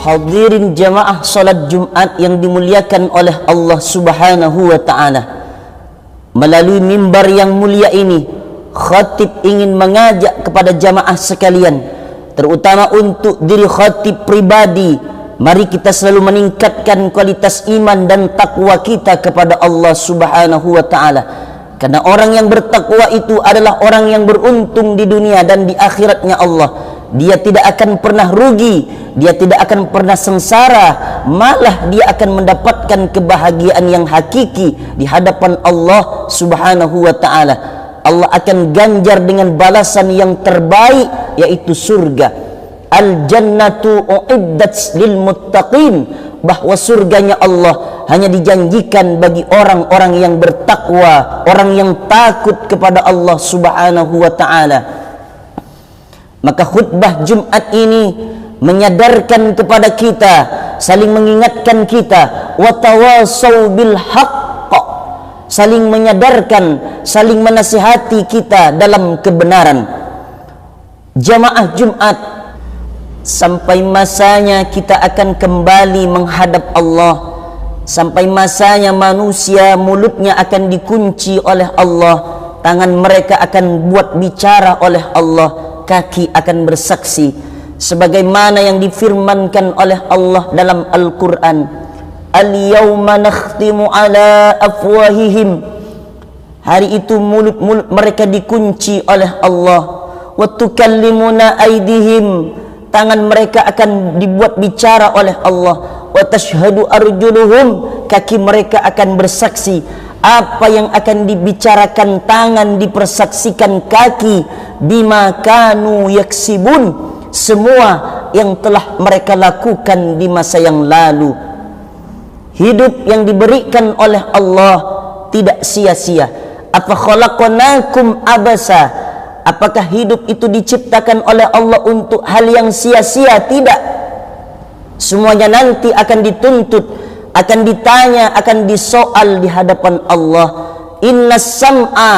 Hadirin jamaah salat Jumat yang dimuliakan oleh Allah Subhanahu wa ta'ala, melalui mimbar yang mulia ini khatib ingin mengajak kepada jamaah sekalian, terutama untuk diri khatib pribadi, mari kita selalu meningkatkan kualitas iman dan takwa kita kepada Allah Subhanahu wa ta'ala. Karena orang yang bertakwa itu adalah orang yang beruntung di dunia dan di akhiratnya Allah. Dia tidak akan pernah rugi, dia tidak akan pernah sengsara, malah dia akan mendapatkan kebahagiaan yang hakiki di hadapan Allah Subhanahu wa ta'ala. Allah akan ganjar dengan balasan yang terbaik, yaitu surga. Al-jannatu uiddat lil muttaqin, bahwa surganya Allah hanya dijanjikan bagi orang-orang yang bertakwa, orang yang takut kepada Allah Subhanahu wa ta'ala. Maka khutbah Jumat ini menyadarkan kepada kita, saling mengingatkan kita, watawasau bil haqq, saling menyadarkan, saling menasihati kita dalam kebenaran. Jamaah Jumat, sampai masanya kita akan kembali menghadap Allah, sampai masanya manusia mulutnya akan dikunci oleh Allah, tangan mereka akan buat bicara oleh Allah, kaki akan bersaksi, sebagaimana yang difirmankan oleh Allah dalam Al-Quran, al-yawma nakhtimu ala afwahihim, hari itu mulut-mulut mereka dikunci oleh Allah, wa tukallimuna aydihim, tangan mereka akan dibuat bicara oleh Allah, wa tashhadu arjuluhum, kaki mereka akan bersaksi. Apa yang akan dibicarakan tangan dipersaksikan kaki, bima kanu yaksibun, semua yang telah mereka lakukan di masa yang lalu. Hidup yang diberikan oleh Allah tidak sia-sia. Apa khalaqnakum abasa, apakah hidup itu diciptakan oleh Allah untuk hal yang sia-sia? Tidak. Semuanya nanti akan dituntut, akan ditanya, akan disoal di hadapan Allah. Inna sam'a,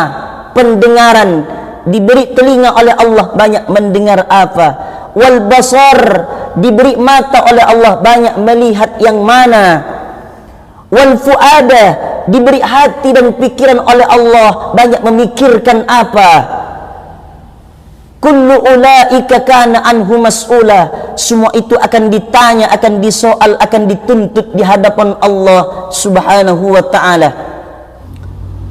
pendengaran, diberi telinga oleh Allah, banyak mendengar apa. Wal basar, diberi mata oleh Allah, banyak melihat yang mana. Wal fuada, diberi hati dan pikiran oleh Allah, banyak memikirkan apa. Kullu ulaika kana anhu mas'ula, semua itu akan ditanya, akan disoal, akan dituntut di hadapan Allah Subhanahu wa ta'ala.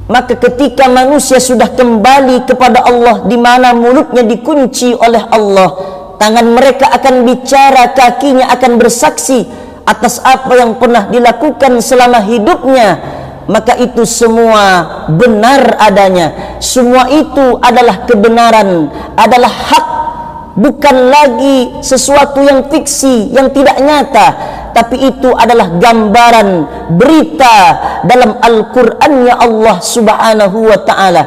Maka ketika manusia sudah kembali kepada Allah, di mana mulutnya dikunci oleh Allah, tangan mereka akan bicara, kakinya akan bersaksi atas apa yang pernah dilakukan selama hidupnya, maka itu semua benar adanya. Semua itu adalah kebenaran, adalah hak, bukan lagi sesuatu yang fiksi, yang tidak nyata, tapi itu adalah gambaran, berita dalam Al-Qur'annya Allah Subhanahu wa ta'ala.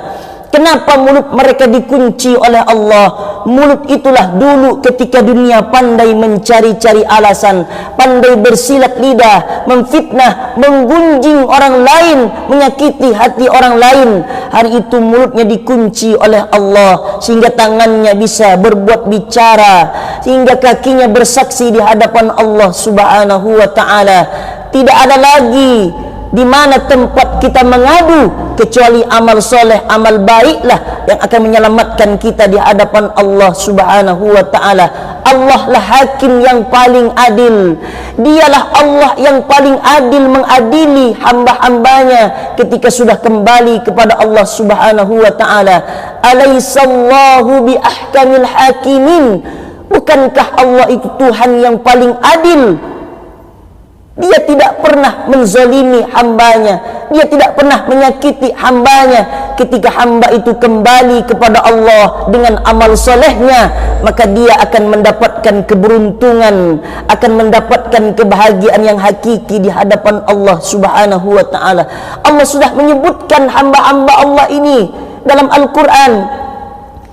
Kenapa mulut mereka dikunci oleh Allah? Mulut itulah dulu ketika dunia pandai mencari-cari alasan, pandai bersilat lidah, memfitnah, menggunjing orang lain, menyakiti hati orang lain. Hari itu mulutnya dikunci oleh Allah, sehingga tangannya bisa berbuat bicara, sehingga kakinya bersaksi di hadapan Allah Subhanahu wa ta'ala. Tidak ada lagi di mana tempat kita mengadu kecuali amal soleh, amal baiklah yang akan menyelamatkan kita di hadapan Allah Subhanahu wa ta'ala. Allah lah hakim yang paling adil, dialah Allah yang paling adil mengadili hamba-hambanya ketika sudah kembali kepada Allah Subhanahu wa ta'ala. Alaihissallahu bi ahkamil hakimin, bukankah Allah itu Tuhan yang paling adil? Dia tidak pernah menzalimi hambanya, dia tidak pernah menyakiti hambanya. Ketika hamba itu kembali kepada Allah dengan amal solehnya, maka dia akan mendapatkan keberuntungan, akan mendapatkan kebahagiaan yang hakiki di hadapan Allah Subhanahu wa ta'ala. Allah sudah menyebutkan hamba-hamba Allah ini dalam Al-Quran.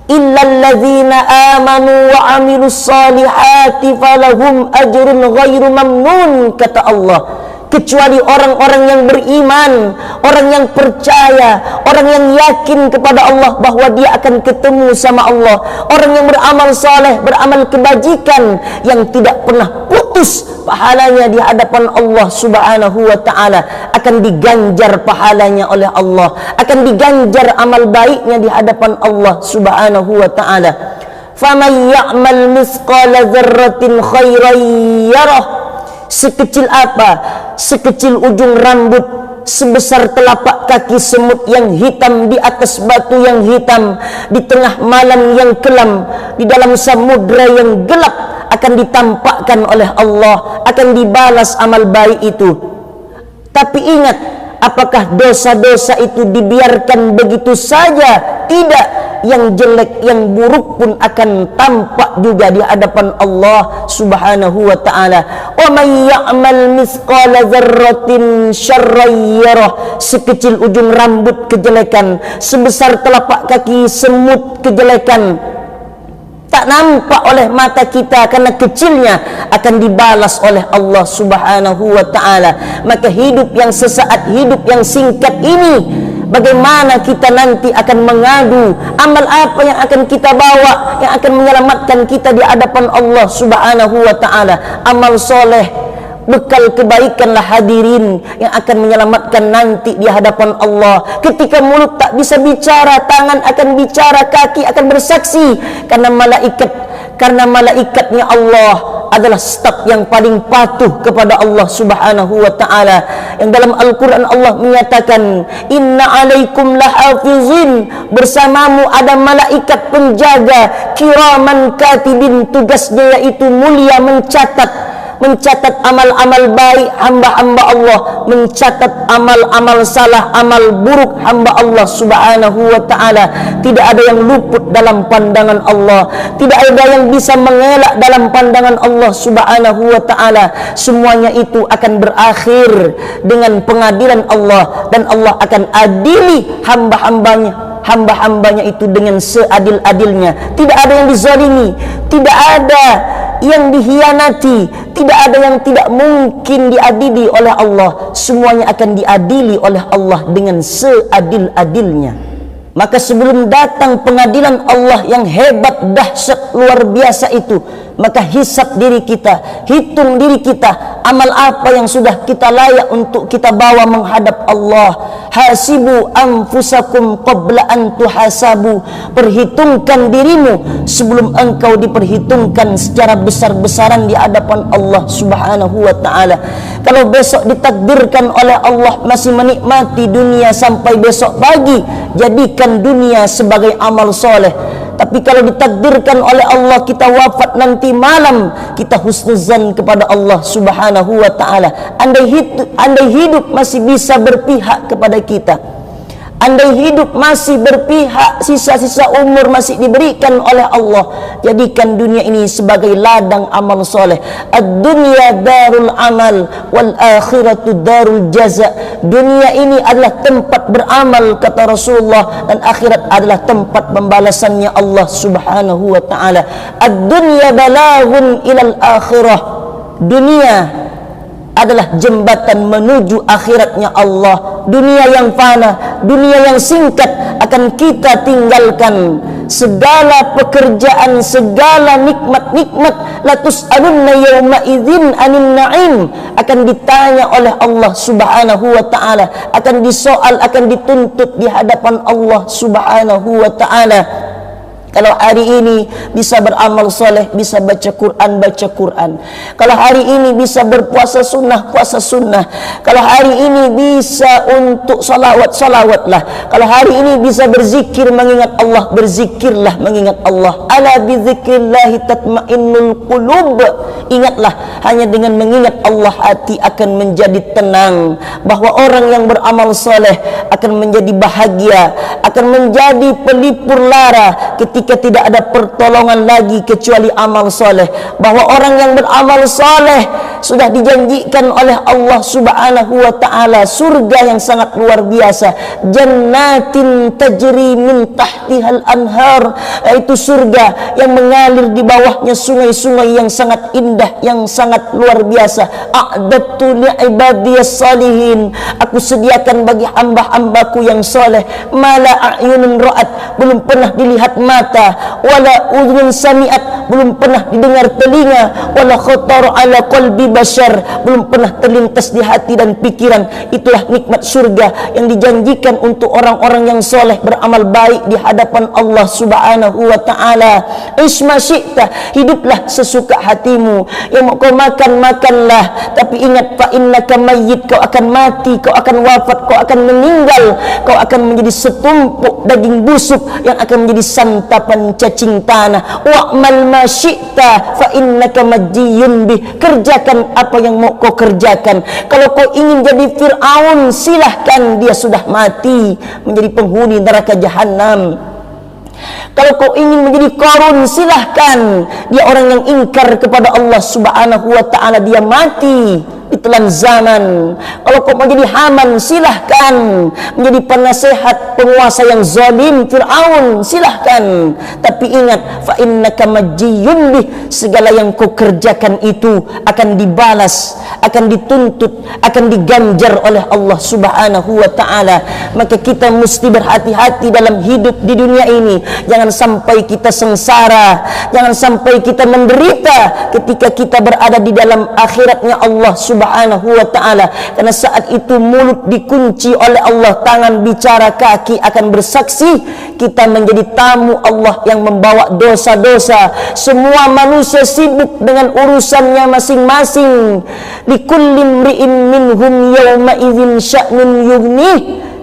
Illalladzina amanu wa amilus salihati falahum ajrun ghairu mamnun, kata Allah. Kecuali orang-orang yang beriman, orang yang percaya, orang yang yakin kepada Allah bahwa dia akan ketemu sama Allah, orang yang beramal saleh, beramal kebajikan yang tidak pernah putus putus pahalanya di hadapan Allah Subhanahu wa ta'ala, akan diganjar pahalanya oleh Allah, akan diganjar amal baiknya di hadapan Allah Subhanahu wa ta'ala. Faman ya'mal mithqala dzarratin khairan yarah. Sekecil apa? Sekecil ujung rambut, sebesar telapak kaki semut yang hitam di atas batu yang hitam, di tengah malam yang kelam, di dalam samudra yang gelap, akan ditampakkan oleh Allah, akan dibalas amal baik itu. Tapi ingat, apakah dosa-dosa itu dibiarkan begitu saja? Tidak. Yang jelek, yang buruk pun akan tampak juga di hadapan Allah Subhanahu wa ta'ala. Wa may ya'mal mithqala dzarratin syarran yarah. Sekecil ujung rambut kejelekan, sebesar telapak kaki semut kejelekan, tak nampak oleh mata kita karena kecilnya, akan dibalas oleh Allah Subhanahu wa ta'ala. Maka hidup yang sesaat, hidup yang singkat ini, bagaimana kita nanti akan mengadu, amal apa yang akan kita bawa, yang akan menyelamatkan kita di hadapan Allah Subhanahu wa ta'ala? Amal soleh, bekal kebaikanlah hadirin, yang akan menyelamatkan nanti di hadapan Allah. Ketika mulut tak bisa bicara, tangan akan bicara, kaki akan bersaksi, karena malaikatnya Allah adalah staf yang paling patuh kepada Allah Subhanahu wa ta'ala. Yang dalam Al-Quran Allah menyatakan, inna alaikum lahafizin, bersamamu ada malaikat penjaga, kiraman katibin, tugasnya yaitu mulia, mencatat amal-amal baik hamba-hamba Allah, mencatat amal-amal salah, amal buruk hamba Allah Subhanahu wa ta'ala. Tidak ada yang luput dalam pandangan Allah, tidak ada yang bisa mengelak dalam pandangan Allah Subhanahu wa ta'ala. Semuanya itu akan berakhir dengan pengadilan Allah, dan Allah akan adili hamba-hambanya itu dengan seadil-adilnya. Tidak ada yang dizalimi, tidak ada yang dihianati, tidak ada yang tidak mungkin diadili oleh Allah. Semuanya akan diadili oleh Allah dengan seadil-adilnya. Maka sebelum datang pengadilan Allah yang hebat, dahsyat, luar biasa itu, maka hisab diri kita, hitung diri kita, amal apa yang sudah kita layak untuk kita bawa menghadap Allah. Hasibu anfusakum qabla an tuhasabu. Perhitungkan dirimu sebelum engkau diperhitungkan secara besar-besaran di hadapan Allah Subhanahu wa ta'ala. Kalau besok ditakdirkan oleh Allah masih menikmati dunia sampai besok pagi, jadikan dunia sebagai amal soleh. Tapi kalau ditakdirkan oleh Allah kita wafat nanti malam, kita husnuzan kepada Allah Subhanahu wa ta'ala. Andai hidup masih bisa berpihak kepada kita, andai hidup masih berpihak, sisa-sisa umur masih diberikan oleh Allah, jadikan dunia ini sebagai ladang amal soleh. Ad-dunya darul amal wal akhiratu darul jaza. Dunia ini adalah tempat beramal kata Rasulullah, dan akhirat adalah tempat pembalasannya Allah Subhanahu wa ta'ala. Ad-dunya balaghun ilal akhirah. Dunia adalah jembatan menuju akhiratnya Allah. Dunia yang fana, dunia yang singkat akan kita tinggalkan. Segala pekerjaan, segala nikmat-nikmat, la tus'alunna yawma idzin 'anil na'im, akan ditanya oleh Allah Subhanahu wa ta'ala, akan disoal, akan dituntut di hadapan Allah Subhanahu wa ta'ala. Kalau hari ini bisa beramal soleh, bisa baca Quran, baca Quran. Kalau hari ini bisa berpuasa sunnah, puasa sunnah. Kalau hari ini bisa untuk salawat, salawatlah. Kalau hari ini bisa berzikir, mengingat Allah, berzikirlah, mengingat Allah. Ala bizikrillahi tatma'innul qulub. Ingatlah, hanya dengan mengingat Allah hati akan menjadi tenang. Bahwa orang yang beramal soleh akan menjadi bahagia, akan menjadi pelipur lara ketika tidak ada pertolongan lagi kecuali amal soleh. Bahwa orang yang beramal soleh sudah dijanjikan oleh Allah Subhanahu wa ta'ala surga yang sangat luar biasa, jannatin tajri min tahtihal anhar, yaitu surga yang mengalir di bawahnya sungai-sungai yang sangat indah, yang sangat luar biasa. A'dadtu li'ibadiyas salihin, aku sediakan bagi hamba-hamba hambaku yang soleh, mala a'yunun ra'at, belum pernah dilihat mata, wala udhun sami'at, belum pernah didengar telinga, wala khatar ala qalbi bashar, belum pernah terlintas di hati dan pikiran. Itulah nikmat surga yang dijanjikan untuk orang-orang yang soleh beramal baik di hadapan Allah Subhanahu wa ta'ala. Isma syi'ta, hiduplah sesuka hatimu. Yang mau kau makan, makanlah, tapi ingat, fa innaka mayyit, kau akan mati, kau akan wafat, kau akan meninggal, kau akan menjadi setumpuk daging busuk yang akan menjadi santapan cacing tanah. Wa'mal ma syi'ta fa innaka majiyun bih, kerjakan apa yang mau kau kerjakan. Kalau kau ingin jadi Fir'aun, silahkan, dia sudah mati menjadi penghuni neraka jahanam. Kalau kau ingin menjadi Qarun, silahkan, dia orang yang ingkar kepada Allah Subhanahu wa ta'ala, dia mati ditelan zaman. Kalau kau mau jadi Haman, silahkan, menjadi penasehat penguasa yang zalim Fir'aun, silahkan, tapi ingat, fa innaka majiyun bih, segala yang kau kerjakan itu akan dibalas, akan dituntut, akan diganjar oleh Allah Subhanahu wa ta'ala. Maka kita mesti berhati-hati dalam hidup di dunia ini. Jangan sampai kita sengsara, jangan sampai kita menderita ketika kita berada di dalam akhiratnya Allah Subhanahu wa ta'ala. Karena saat itu mulut dikunci oleh Allah, tangan bicara, kaki akan bersaksi. Kita menjadi tamu Allah yang membawa dosa-dosa. Semua manusia sibuk dengan urusannya masing-masing. Likulli imri'in minhum yawma idzin sya'nun yughnih.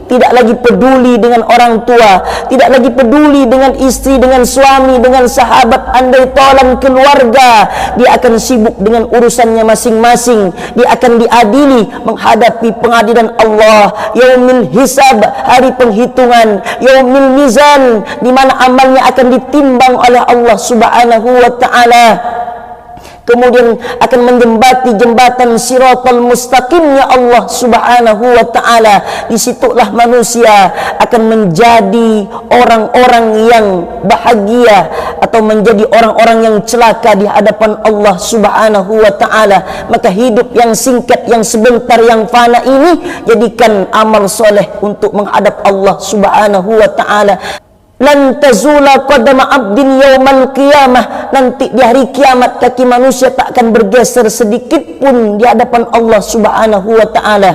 Tidak lagi peduli dengan orang tua, tidak lagi peduli dengan istri, dengan suami, dengan sahabat, andai tolan keluarga. Dia akan sibuk dengan urusannya masing-masing. Dia akan diadili menghadapi pengadilan Allah, yaumil hisab, hari penghitungan, yaumil mizan, di mana amalnya akan ditimbang oleh Allah Subhanahu wa ta'ala. Kemudian akan menjembati jembatan Siratal Mustaqimnya Allah Subhanahu wa ta'ala. Disitulah manusia akan menjadi orang-orang yang bahagia atau menjadi orang-orang yang celaka di hadapan Allah Subhanahu wa ta'ala. Maka hidup yang singkat, yang sebentar, yang fana ini, jadikan amal soleh untuk menghadap Allah Subhanahu wa ta'ala. Lan tazula qadama abdin yaumal qiyamah, nanti di hari kiamat kaki manusia tak akan bergeser sedikit pun di hadapan Allah Subhanahu wa ta'ala.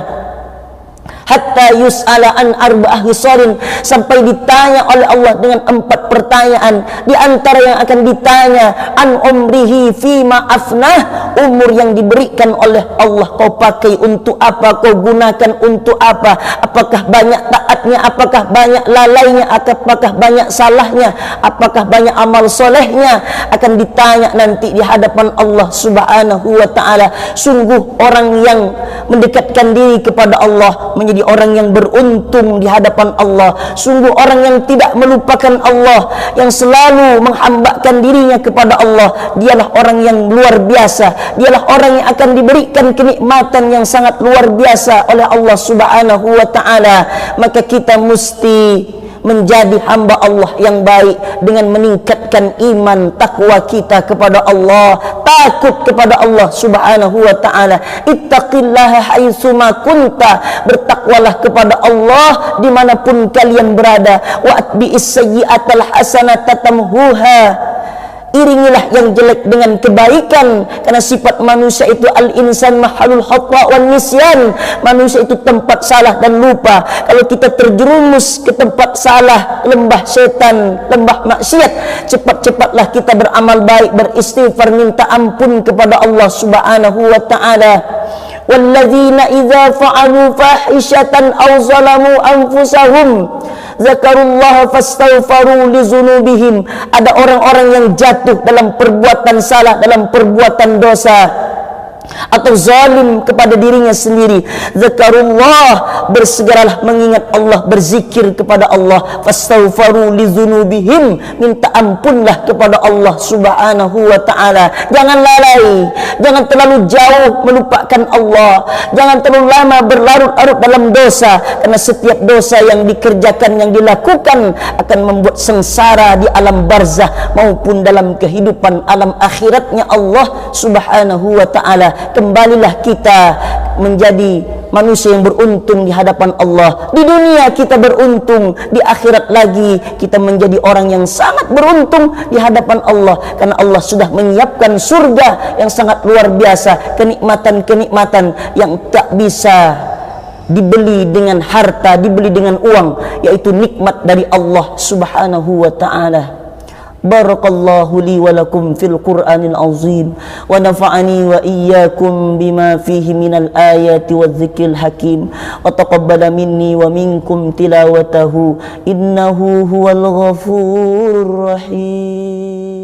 Hatta yus'ala an arba'ah hisarin, sampai ditanya oleh Allah dengan 4 pertanyaan. Di antara yang akan ditanya, an umrihi fima afnah, umur yang diberikan oleh Allah kau pakai untuk apa, kau gunakan untuk apa? Apakah banyak taatnya, apakah banyak lalainya, apakah banyak salahnya, apakah banyak amal solehnya? Akan ditanya nanti di hadapan Allah Subhanahu wa ta'ala. Sungguh orang yang mendekatkan diri kepada Allah menjadi orang yang beruntung di hadapan Allah. Sungguh orang yang tidak melupakan Allah, yang selalu menghambakan dirinya kepada Allah, dialah orang yang luar biasa. Dialah orang yang akan diberikan kenikmatan yang sangat luar biasa oleh Allah Subhanahu wa ta'ala. Maka kita mesti menjadi hamba Allah yang baik dengan meningkatkan iman takwa kita kepada Allah, takut kepada Allah Subhanahu wa ta'ala. Ittaqillaha haitsuma kunta, bertakwalah kepada Allah dimanapun kalian berada. Wa atbi'is sayyi'atal hasanata tamhuha, iringilah yang jelek dengan kebaikan, karena sifat manusia itu al-insan mahalul khata' wan nisyan, manusia itu tempat salah dan lupa. Kalau kita terjerumus ke tempat salah, lembah setan, lembah maksiat, cepat-cepatlah kita beramal baik, beristighfar, minta ampun kepada Allah Subhanahu wa ta'ala. Walladzina idza fa'alu fahishatan aw zalamu anfusahum zakarullah fastaghfaru li dzunubihim. Ada orang-orang yang jatuh dalam perbuatan salah, dalam perbuatan dosa, atau zalim kepada dirinya sendiri. Zakarullah, bersegeralah mengingat Allah, berzikir kepada Allah. Fastaghfaru li dzunubihim, minta ampunlah kepada Allah Subhanahu wa ta'ala. Jangan lalai, jangan terlalu jauh melupakan Allah, jangan terlalu lama berlarut-larut dalam dosa, karena setiap dosa yang dikerjakan, yang dilakukan akan membuat sengsara di alam barzah maupun dalam kehidupan alam akhiratnya Allah Subhanahu wa ta'ala. kembalilah kita menjadi manusia yang beruntung di hadapan Allah. Di dunia kita beruntung, di akhirat lagi kita menjadi orang yang sangat beruntung di hadapan Allah, karena Allah sudah menyiapkan surga yang sangat luar biasa, kenikmatan-kenikmatan yang tak bisa dibeli dengan harta, dibeli dengan uang, yaitu nikmat dari Allah Subhanahu wa ta'ala. Barakallahu li wa lakum fil Qur'anil azim wa nafa'ani wa iyyakum bima fihi minal ayati wadh-dhikril hakim wa taqabbala minni wa minkum tilawatahu innahu huwal ghafurur rahim.